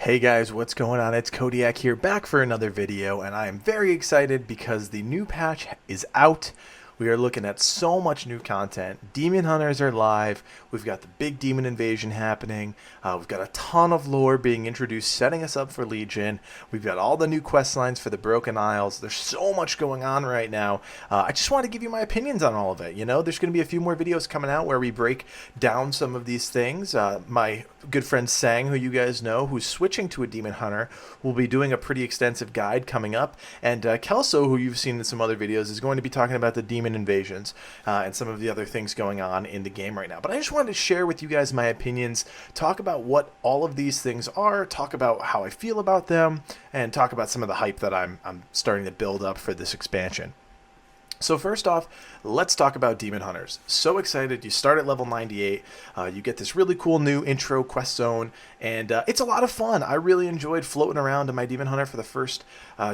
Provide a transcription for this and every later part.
Hey guys, what's going on? It's Kodiak here, back for another video, and I am very excited because the new patch is out. We are looking at so much new content. Demon Hunters are live. We've got the big demon invasion happening. We've got a ton of lore being introduced, setting us up for Legion. We've got all the new quest lines for the Broken Isles. There's so much going on right now. I just want to give you my opinions on all of it. You know, there's going to be a few more videos coming out where we break down some of these things. My good friend Sang, who you guys know, who's switching to a Demon Hunter, will be doing a pretty extensive guide coming up. And Kelso, who you've seen in some other videos, is going to be talking about the demon invasions and some of the other things going on in the game right now. But I just wanted to share with you guys my opinions, talk about what all of these things are, talk about how I feel about them, and talk about some of the hype that I'm starting to build up for this expansion. So first off, let's talk about Demon Hunters. So excited. You start at level 98. You get this really cool new intro quest zone, and it's a lot of fun. I really enjoyed floating around in my Demon Hunter for the first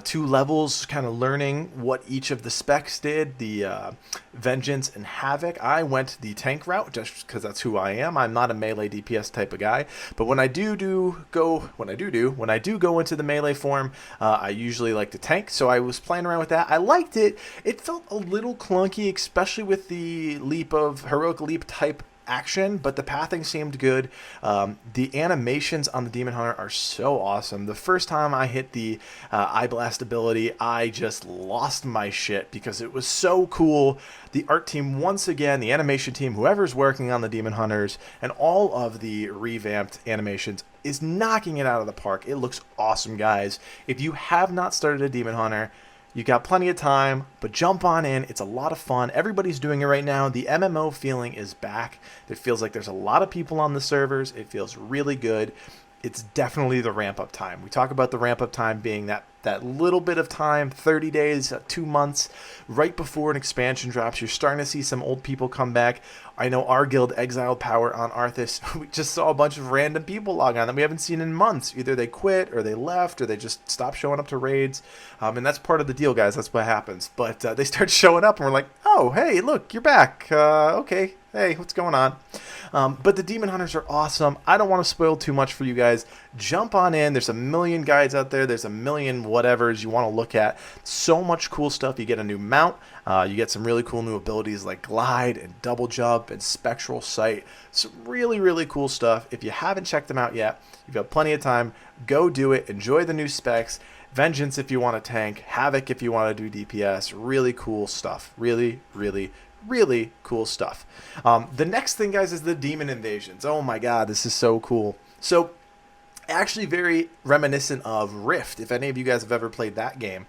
2 levels, kind of learning what each of the specs did, the Vengeance and Havoc. I went the tank route just because that's who I am. I'm not a melee DPS type of guy, but when I do go into the melee form, I usually like to tank, so I was playing around with that. I liked it. It felt a little clunky, especially with the heroic leap type action, but the pathing seemed good. The animations on the Demon Hunter are so awesome. The first time I hit the Eye Blast ability, I just lost my shit because it was so cool. The art team, once again, the animation team, whoever's working on the Demon Hunters and all of the revamped animations is knocking it out of the park. It looks awesome, guys. If you have not started a Demon Hunter, you got plenty of time, but jump on in. It's a lot of fun. Everybody's doing it right now. The MMO feeling is back. It feels like there's a lot of people on the servers. It feels really good. It's definitely the ramp-up time. We talk about the ramp-up time being that little bit of time, 30 days, 2 months, right before an expansion drops. You're starting to see some old people come back. I know our guild, Exiled Power on Arthas, we just saw a bunch of random people log on that we haven't seen in months. Either they quit, or they left, or they just stopped showing up to raids. And that's part of the deal, guys. That's what happens. But they start showing up, and we're like, oh, hey, look, you're back. Okay. Hey, what's going on? But the Demon Hunters are awesome. I don't want to spoil too much for you guys. Jump on in. There's a million guides out there. There's a million whatevers you want to look at. So much cool stuff. You get a new mount. You get some really cool new abilities like Glide and Double Jump and Spectral Sight. Some really, really cool stuff. If you haven't checked them out yet, you've got plenty of time. Go do it. Enjoy the new specs. Vengeance if you want to tank. Havoc if you want to do DPS. Really cool stuff. Really, really really cool stuff. The next thing, guys, is the demon invasions. Oh my god, this is so cool. So actually very reminiscent of Rift, if any of you guys have ever played that game.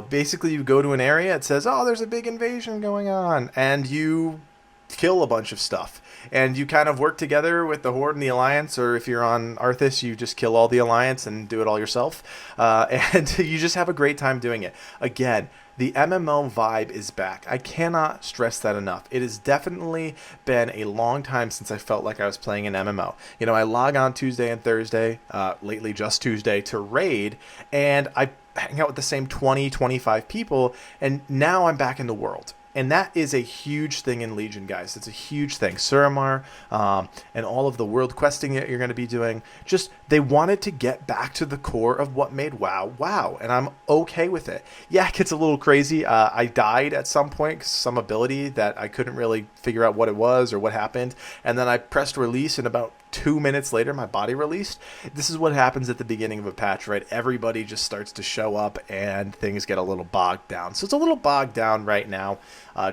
Basically, you go to an area, it says, oh, there's a big invasion going on, and you kill a bunch of stuff. And you kind of work together with the Horde and the Alliance, or if you're on Arthas, you just kill all the Alliance and do it all yourself. And you just have a great time doing it. Again, the MMO vibe is back. I cannot stress that enough. It has definitely been a long time since I felt like I was playing an MMO. You know, I log on Tuesday and Thursday, lately just Tuesday, to raid, and I hang out with the same 20, 25 people, and now I'm back in the world. And that is a huge thing in Legion, guys. It's a huge thing. Suramar and all of the world questing that you're going to be doing, just they wanted to get back to the core of what made WoW WoW, and I'm okay with it. Yeah, it gets a little crazy. I died at some point, 'cause some ability that I couldn't really figure out what it was or what happened, and then I pressed release, and about 2 minutes later, my body released. This is what happens at the beginning of a patch, right? Everybody just starts to show up and things get a little bogged down. So it's a little bogged down right now.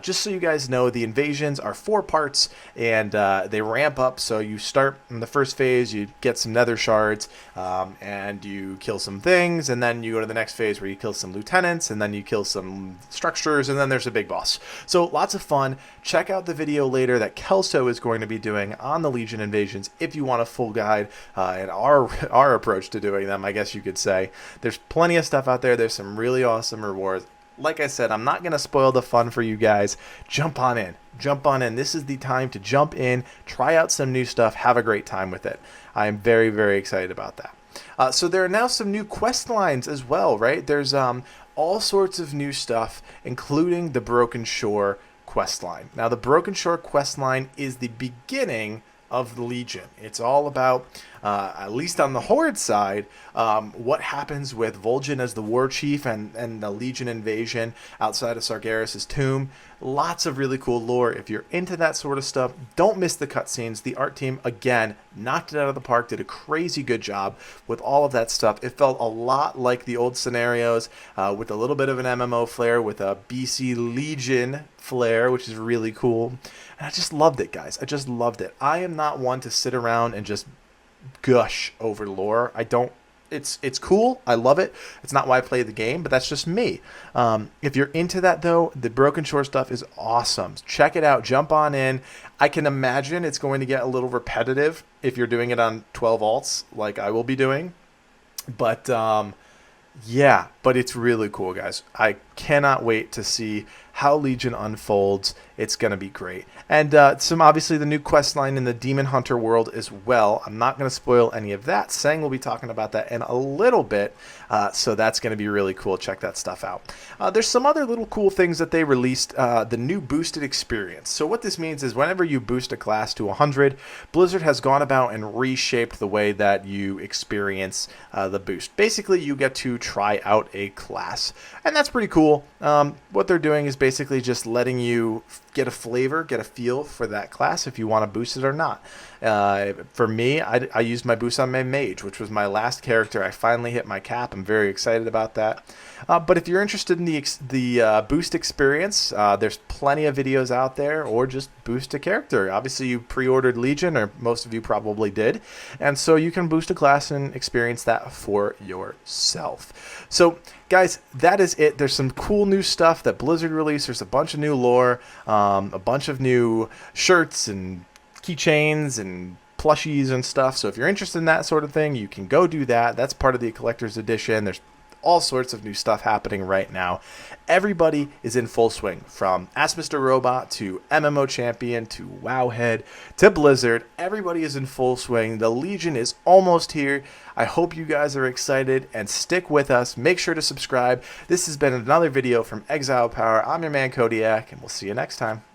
Just so you guys know, the invasions are 4 parts, and they ramp up. So you start in the first phase, you get some nether shards, and you kill some things, and then you go to the next phase where you kill some lieutenants, and then you kill some structures, and then there's a big boss. So lots of fun. Check out the video later that Kelso is going to be doing on the Legion invasions if you want a full guide and our approach to doing them, I guess you could say. There's plenty of stuff out there. There's some really awesome rewards. Like I said, I'm not going to spoil the fun for you guys. Jump on in. Jump on in. This is the time to jump in, try out some new stuff, have a great time with it. I am very, very excited about that. So there are now some new quest lines as well, right? There's all sorts of new stuff, including the Broken Shore quest line. Now, the Broken Shore quest line is the beginning of the Legion. It's all about at least on the Horde side, what happens with Vol'jin as the war chief and the Legion invasion outside of Sargeras' tomb. Lots of really cool lore. If you're into that sort of stuff, don't miss the cutscenes. The art team, again, knocked it out of the park, did a crazy good job with all of that stuff. It felt a lot like the old scenarios, with a little bit of an MMO flair, with a BC Legion flair, which is really cool. And I just loved it, guys. I just loved it. I am not one to sit around and just gush over lore. I don't. It's cool. I love it. It's not why I play the game, but that's just me. If you're into that, though, the Broken Shore stuff is awesome. Check it out. Jump on in. I can imagine it's going to get a little repetitive if you're doing it on 12 alts like I will be doing. But yeah, but it's really cool, guys. I cannot wait to see how Legion unfolds. It's going to be great. And some obviously the new quest line in the Demon Hunter world as well. I'm not going to spoil any of that. Sang will be talking about that in a little bit. So that's going to be really cool. Check that stuff out. There's some other little cool things that they released. The new boosted experience. So what this means is whenever you boost a class to 100, Blizzard has gone about and reshaped the way that you experience the boost. Basically, you get to try out a class. And that's pretty cool. What they're doing is basically just letting you get a flavor, get a feel for that class if you want to boost it or not. For me, I used my boost on my mage, which was my last character. I finally hit my cap. I'm very excited about that. But if you're interested in the boost experience, there's plenty of videos out there, or just boost a character. Obviously, you pre-ordered Legion, or most of you probably did, and so you can boost a class and experience that for yourself. So, guys, that is it. There's some cool new stuff that Blizzard released. There's a bunch of new lore, a bunch of new shirts and keychains and plushies and stuff. So if you're interested in that sort of thing, you can go do that. That's part of the collector's edition. There's all sorts of new stuff happening right now. Everybody is in full swing, from Ask Mr. Robot to MMO Champion to Wowhead to Blizzard. Everybody is in full swing. The Legion is almost here. I hope you guys are excited and stick with us. Make sure to subscribe. This has been another video from Exiled Power. I'm your man Kodiak, and we'll see you next time.